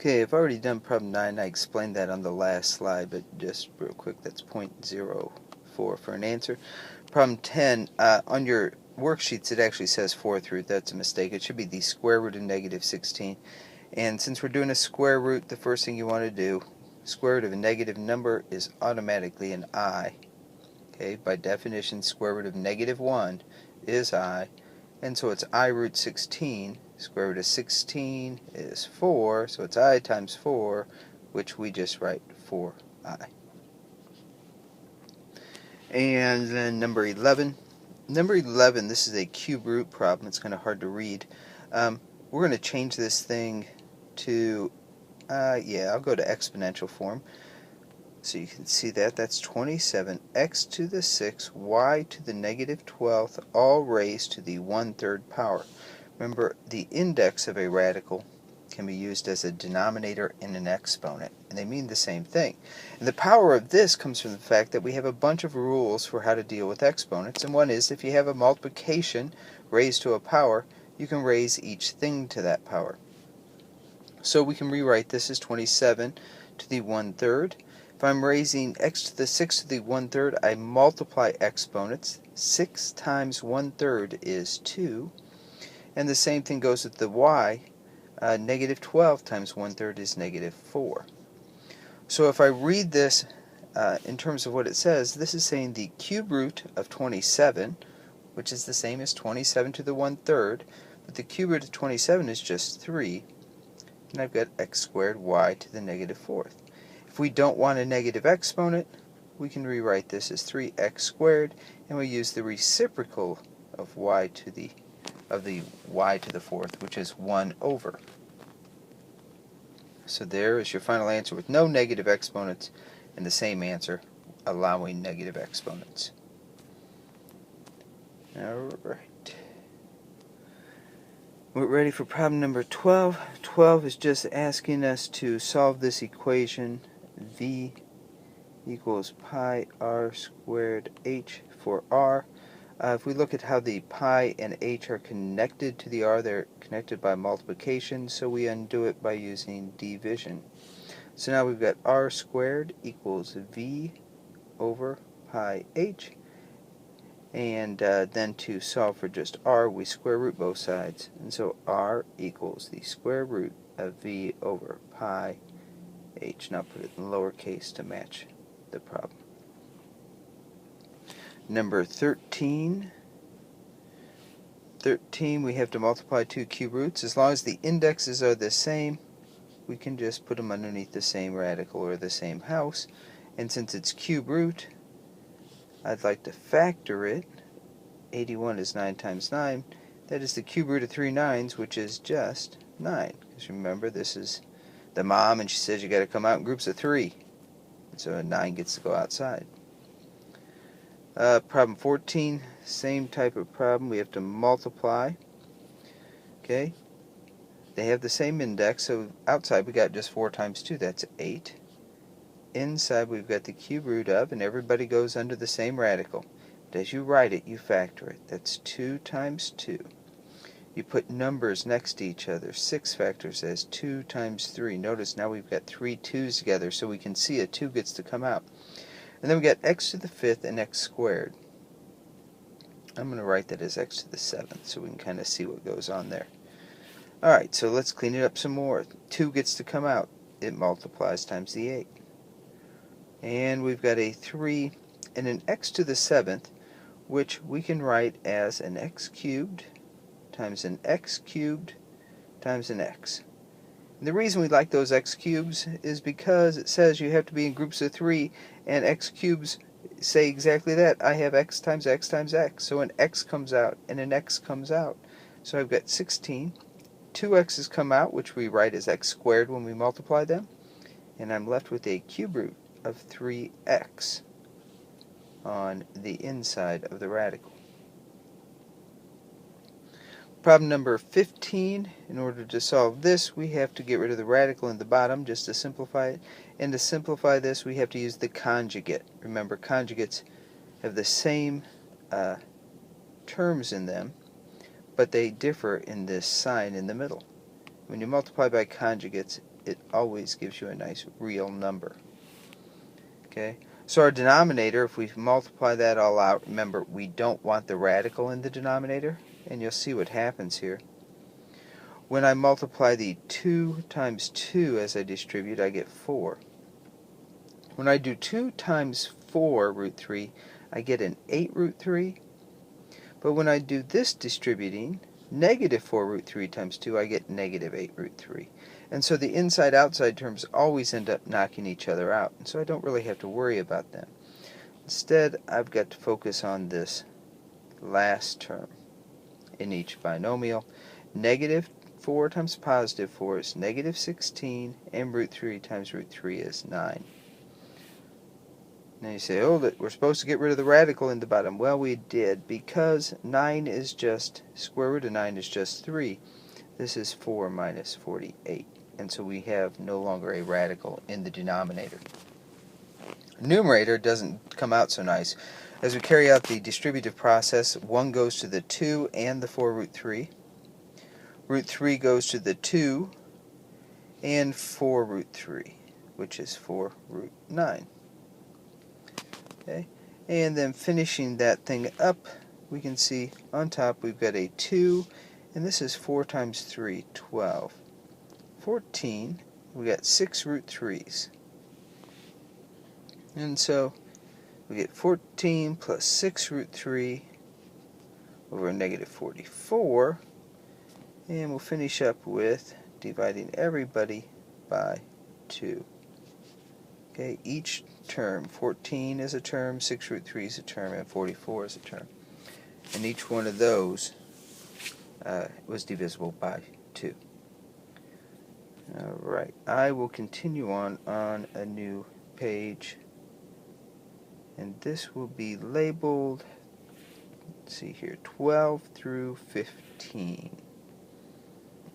Okay, I've already done problem 9. I explained that on the last slide, but just real quick, that's 0.04 for an answer. Problem 10, on your worksheets it actually says 4th root. That's a mistake. It should be the square root of negative 16. And since we're doing a square root, the first thing you want to do, square root of a negative number is automatically an I. Okay, by definition, square root of negative 1 is I. And so it's I root 16. Square root of 16 is 4, so it's I times 4, which we just write 4I. And then number 11. Number 11, this is a cube root problem. It's kind of hard to read. We're going to change this thing to, I'll go to exponential form. So you can see that. That's 27x to the 6, y to the negative 12th, all raised to the 1/3 power. Remember, the index of a radical can be used as a denominator in an exponent, and they mean the same thing. And the power of this comes from the fact that we have a bunch of rules for how to deal with exponents, and one is if you have a multiplication raised to a power, you can raise each thing to that power. So we can rewrite this as 27 to the 1/3. If I'm raising x to the 6 to the 1/3, I multiply exponents. 6 times 1/3 is 2. And the same thing goes with the y. Negative 12 times 1/3 is negative 4. So if I read this in terms of what it says, this is saying the cube root of 27, which is the same as 27 to the 1/3, but the cube root of 27 is just 3, and I've got x squared y to the negative 4th. If we don't want a negative exponent, we can rewrite this as 3x squared, and we use the reciprocal of y to the y to the 4th, which is 1 over. So there is your final answer with no negative exponents, and the same answer allowing negative exponents. Alright. We're ready for problem number 12. 12 is just asking us to solve this equation v equals pi r squared h for r. If we look at how the pi and h are connected to the r, they're connected by multiplication, so we undo it by using division. So now we've got r squared equals v over pi h, and then to solve for just r, we square root both sides, and so r equals the square root of v over pi h. Now put it in lowercase to match the problem. Number 13. 13, we have to multiply two cube roots. As long as the indexes are the same, we can just put them underneath the same radical or the same house. And since it's cube root, I'd like to factor it. 81 is 9 times 9. That is the cube root of 3 9s, which is just 9. Because remember, this is the mom, and she says you got to come out in groups of 3. And so a 9 gets to go outside. Problem 14, same type of problem. We have to multiply. Okay, they have the same index, so outside we got just 4 times 2, that's 8. Inside we've got the cube root of, and everybody goes under the same radical. But as you write it, you factor it. That's 2 times 2. You put numbers next to each other. 6 factors as 2 times 3. Notice now we've got 3 2's together, so we can see a 2 gets to come out. And then we got x to the 5th and x squared. I'm going to write that as x to the 7th so we can kind of see what goes on there. Alright, so let's clean it up some more. 2 gets to come out. It multiplies times the 8. And we've got a 3 and an x to the 7th, which we can write as an x cubed times an x cubed times an x. And the reason we like those x cubes is because it says you have to be in groups of 3, and x cubes say exactly that. I have x times x times x. So an x comes out and an x comes out. So I've got 16. 2 x's come out, which we write as x squared when we multiply them. And I'm left with a cube root of 3x on the inside of the radical. Problem number 15, in order to solve this, we have to get rid of the radical in the bottom just to simplify it. And to simplify this, we have to use the conjugate. Remember, conjugates have the same terms in them, but they differ in this sign in the middle. When you multiply by conjugates, it always gives you a nice real number. Okay, so our denominator, if we multiply that all out, remember we don't want the radical in the denominator, and you'll see what happens here. When I multiply the 2 times 2 as I distribute, I get 4. When I do 2 times 4 root 3, I get an 8 root 3. But when I do this distributing, negative 4 root 3 times 2, I get negative 8 root 3. And so the inside-outside terms always end up knocking each other out. And so I don't really have to worry about them. Instead, I've got to focus on this last term in each binomial. Negative 4 times positive 4 is negative 16, and root 3 times root 3 is 9. Now you say, oh, we're supposed to get rid of the radical in the bottom. Well, we did, because 9 is just, square root of 9 is just 3. This is 4 minus 48. And so we have no longer a radical in the denominator. Numerator doesn't come out so nice. As we carry out the distributive process, 1 goes to the 2 and the 4 root 3. Root 3 goes to the 2 and 4 root 3, which is 4 root 9. Okay, and then finishing that thing up, we can see on top we've got a 2, and this is 4 times 3, 12. 14, we got 6 root 3's. And so we get 14 plus 6 root 3 over negative 44, and we'll finish up with dividing everybody by 2. Okay, each term, 14 is a term, 6 root 3 is a term, and 44 is a term. And each one of those was divisible by 2. Alright, I will continue on a new page, and this will be labeled, let's see here, 12 through 15.